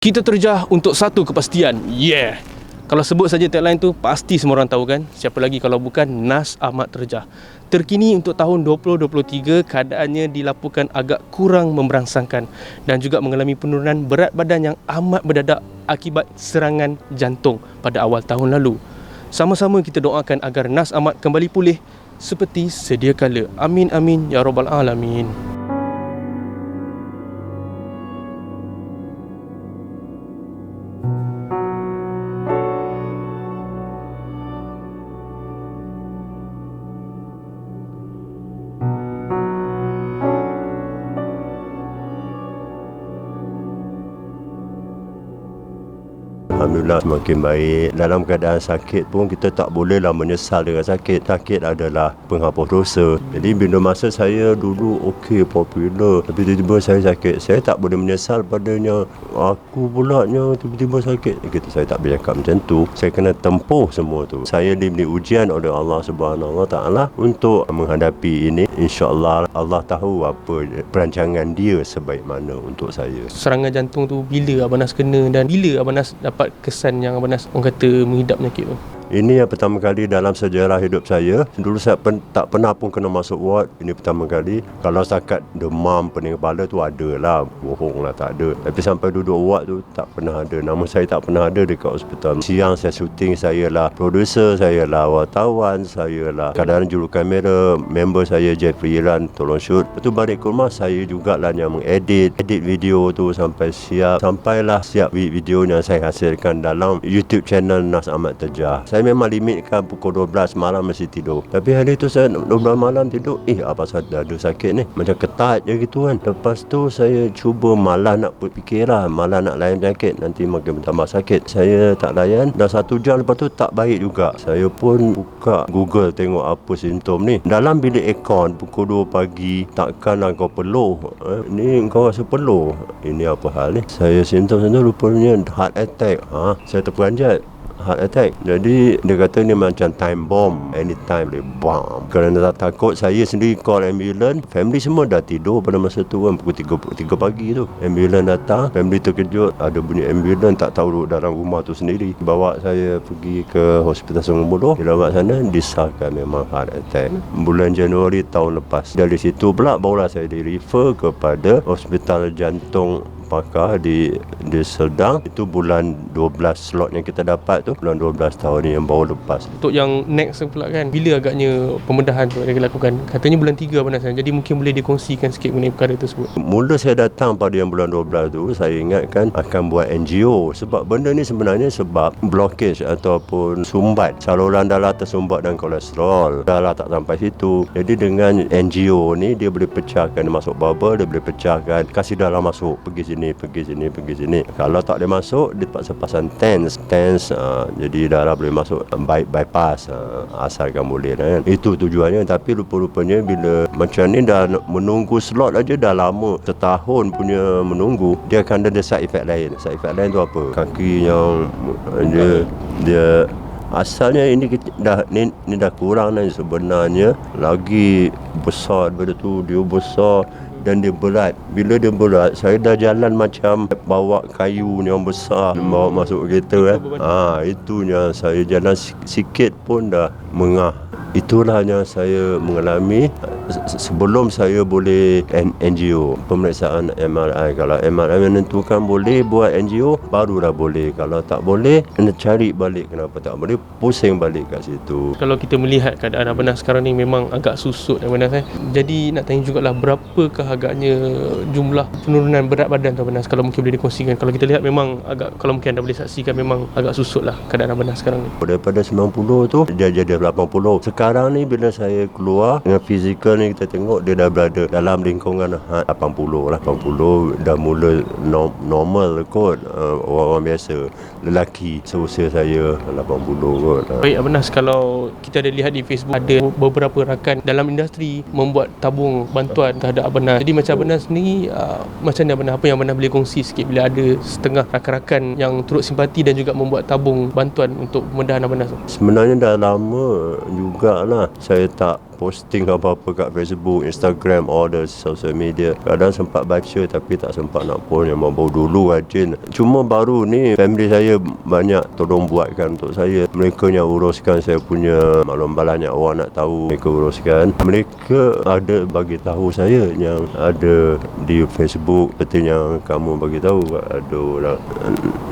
Kita terjah untuk satu kepastian. Yeah. Kalau sebut saja tagline tu, pasti semua orang tahu kan? Siapa lagi kalau bukan Nas Ahmad Terjah. Terkini untuk tahun 2023, keadaannya dilaporkan agak kurang memberangsangkan dan juga mengalami penurunan berat badan yang amat mendadak akibat serangan jantung pada awal tahun lalu. Sama-sama kita doakan agar Nas Ahmad kembali pulih seperti sedia kala. Amin amin ya rabbal alamin. Alhamdulillah semakin baik. Dalam keadaan sakit pun kita tak bolehlah menyesal dengan sakit. Sakit adalah penghapus dosa. Jadi bila masa saya dulu okey, popular, tapi tiba-tiba saya sakit, saya tak boleh menyesal padanya. Aku pulaknya tiba-tiba sakit. Saya tak boleh cakap macam tu. Saya kena tempuh semua tu. Saya diberi ujian oleh Allah Subhanahu Wa Taala untuk menghadapi ini. InsyaAllah Allah tahu apa perancangan dia sebaik mana untuk saya. Serangan jantung tu bila Abang Nas kena dan bila Abang Nas dapat kesan yang Abang Nas orang kata menghidap penyakit tu? Ini yang pertama kali dalam sejarah hidup saya. Dulu saya tak pernah pun kena masuk ward. Ini pertama kali. Kalau setakat demam, pening kepala tu ada lah. Bohong lah, tak ada. Tapi sampai duduk ward tu tak pernah ada. Nama saya tak pernah ada dekat hospital. Siang saya syuting, saya lah producer, saya lah wartawan, saya lah kadang-kadang juru kamera, member saya Jeffrey Iran tolong shoot. Lepas tu balik ke rumah, saya jugalah yang mengedit video tu sampai siap. Sampailah siap video yang saya hasilkan dalam YouTube channel Nas Ahmad Terjah. Saya memang limitkan pukul 12 malam mesti tidur. Tapi hari tu saya 12 malam tidur, apa saya ada sakit ni, macam ketat je gitu kan. Lepas tu saya cuba malah nak berfikir lah, malah nak layan penyakit, nanti makin bertambah sakit. Saya tak layan, dah 1 jam lepas tu tak baik juga. Saya pun buka Google tengok apa simptom ni. Dalam bilik aircon pukul 2 pagi, takkanlah kau peluh. Ni kau rasa peluh. Ini apa hal ni? Saya simptom rupanya heart attack. Saya terperanjat heart attack. Jadi dia kata ni macam time bomb, anytime boleh bom. Kerana takut, saya sendiri call ambulans. Family semua dah tidur pada masa tu kan, pukul 3 pagi tu. Ambulans datang, family terkejut, ada bunyi ambulans, tak tahu duduk dalam rumah tu sendiri. Bawa saya pergi ke Hospital Sungai Buloh. Dirawat sana, disahkan memang heart attack. Bulan Januari tahun lepas. Dari situ pula barulah saya di-refer kepada Hospital Jantung Pakar di Serdang. Itu bulan 12 slot yang kita dapat tu, bulan 12 tahun ni yang baru lepas. Untuk yang next pula kan, bila agaknya pembedahan tu dia dilakukan? Katanya bulan 3 Abang Nas. Jadi mungkin boleh dikongsikan sikit mengenai perkara tersebut. Mula saya datang pada yang bulan 12 tu, saya ingatkan akan buat NGO. Sebab benda ni sebenarnya sebab blockage ataupun sumbat saluran darah tersumbat dan kolesterol. Darah tak sampai situ. Jadi dengan NGO ni, dia boleh pecahkan, dia masuk bubble, dia boleh pecahkan, kasih darah masuk, pergi sini. Kalau tak boleh masuk, dia terpaksa pasang TENS. Jadi darah boleh masuk, bypass, asalkan boleh kan. Itu tujuannya. Tapi rupa-rupanya bila macam ni dah menunggu slot aja dah lama, setahun punya menunggu, dia akan ada side effect lain. Side effect lain tu apa? Kaki yang dia asalnya ini dah kurang dan sebenarnya lagi besar daripada tu. Dia besar dan dia berat. Bila dia berat, saya dah jalan macam bawa kayu yang besar, bawa masuk kereta kan. Itunya saya jalan sikit pun dah mengah. Itulah yang saya mengalami sebelum saya boleh NGO, pemeriksaan MRI. Kalau MRI menentukan boleh buat NGO, barulah boleh. Kalau tak boleh, kena cari balik kenapa tak boleh, pusing balik kat situ. Kalau kita melihat keadaan Abang Nas sekarang ni memang agak susut Abang Nas. Jadi nak tanya jugalah, berapakah agaknya jumlah penurunan berat badan Abang Nas, kalau mungkin boleh dikongsikan? Kalau kita lihat memang agak, kalau mungkin anda boleh saksikan, memang agak susut lah keadaan Abang Nas sekarang ni. Daripada 90 tu dia jadi 80. Sekarang ni bila saya keluar dengan fizikal ni, kita tengok dia dah berada dalam lingkungan 80 lah. 80 dah mula normal kot. Orang biasa, lelaki seusia saya 80 kot. Baik Abang Nas, kalau kita ada lihat di Facebook, ada beberapa rakan dalam industri membuat tabung bantuan terhadap Abang Nas. Jadi macam Abang Nas ni, macam mana Abang Nas, apa yang Abang Nas boleh kongsi sikit bila ada setengah rakan-rakan yang turut simpati dan juga membuat tabung bantuan untuk pembedahan Abang Nas? Sebenarnya dah lama jugalah saya tak posting apa-apa kat Facebook, Instagram, all the social media. Kadang sempat baca tapi tak sempat nak post. Memang baru dulu rajin. Cuma baru ni family saya banyak tolong buatkan untuk saya. Mereka yang uruskan saya punya maklum banyak orang nak tahu, mereka uruskan. Mereka ada bagi tahu saya yang ada di Facebook seperti yang kamu bagi tahu ada orang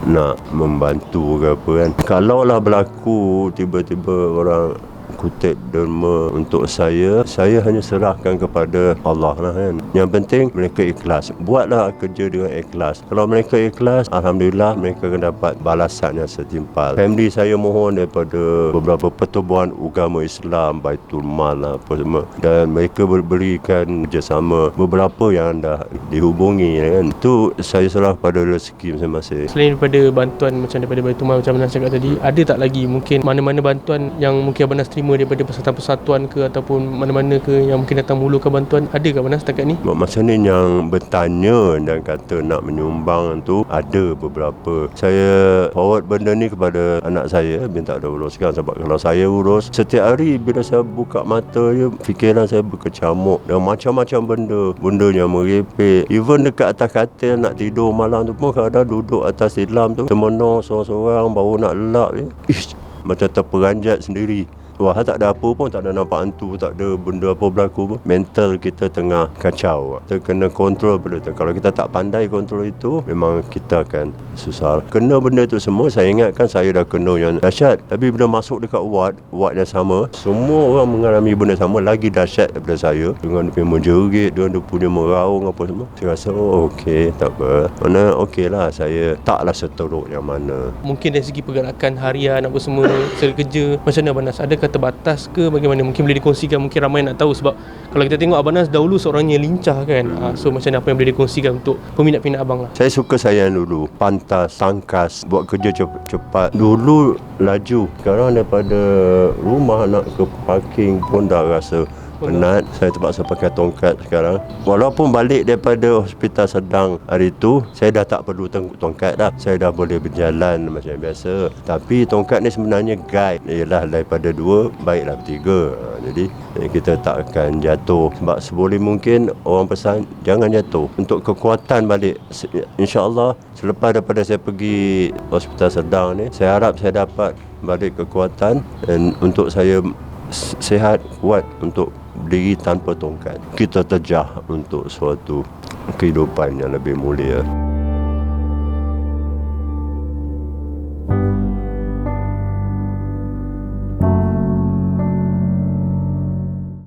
nak membantu ke apa kan. Kalau lah berlaku tiba-tiba orang kutip derma untuk saya hanya serahkan kepada Allah lah kan. Yang penting mereka ikhlas. Buatlah kerja dengan ikhlas. Kalau mereka ikhlas, alhamdulillah mereka akan dapat balasan yang setimpal. Family saya mohon daripada beberapa pertubuhan agama Islam, Baitul Mal lah, apa semua, dan mereka berikan kerjasama beberapa yang dah dihubungi kan. Itu saya serah pada rezeki masing-masing. Selain daripada bantuan macam daripada Baitul Mal macam Anas cakap tadi, ada tak lagi mungkin mana-mana bantuan yang mungkin Abang Nas terima daripada persatuan-persatuan ke ataupun mana-mana ke yang mungkin datang mengulurkan bantuan? Ada ke Abang Nas setakat ni? Masa ni yang bertanya dan kata nak menyumbang tu ada beberapa. Saya forward benda ni kepada anak saya, minta dia uruskan. Sebab kalau saya urus, setiap hari bila saya buka mata je, fikiran saya berkecamuk dan macam-macam benda yang merepek. Even dekat atas katil nak tidur malam tu pun kadang duduk atas tilam tu termenung seorang-seorang, baru nak lelap je. Macam terperanjat sendiri. Wah, tak ada apa pun, tak ada nampak hantu, tak ada benda apa berlaku pun. Mental kita tengah kacau. Kita kena kontrol benda tu. Kalau kita tak pandai kontrol itu, memang kita akan susah. Kena benda tu semua, saya ingatkan saya dah kena yang dahsyat. Tapi bila masuk dekat ward yang sama, semua orang mengalami benda sama, lagi dahsyat daripada saya. Dengan dia punya menjerit, dengan dia punya meraung apa semua. Saya rasa, okey, tak apa. Mana okey lah, saya taklah seteruk yang mana. Mungkin dari segi pergerakan harian apa semua, sel kerja, macam mana Abang Nas? Adakah terbatas ke bagaimana? Mungkin boleh dikongsikan, mungkin ramai nak tahu. Sebab kalau kita tengok Abang Nas dahulu seorang yang lincah kan. So macam mana, apa yang boleh dikongsikan untuk peminat-peminat abang lah? Saya suka saya dulu pantas, tangkas, buat kerja cepat. Dulu laju. Sekarang daripada rumah nak ke parking pun dah rasa penat. Saya terpaksa pakai tongkat sekarang. Walaupun balik daripada hospital Sedang hari tu, saya dah tak perlu tongkat dah. Saya dah boleh berjalan macam biasa. Tapi tongkat ni sebenarnya guide. Ialah daripada 2, baiklah 3. Jadi kita tak akan jatuh. Sebab seboleh mungkin orang pesan jangan jatuh. Untuk kekuatan balik, insya-Allah selepas daripada saya pergi hospital Sedang ni, saya harap saya dapat balik kekuatan dan untuk saya sihat, kuat untuk berdiri tanpa tongkat. Kita terjah untuk suatu kehidupan yang lebih mulia.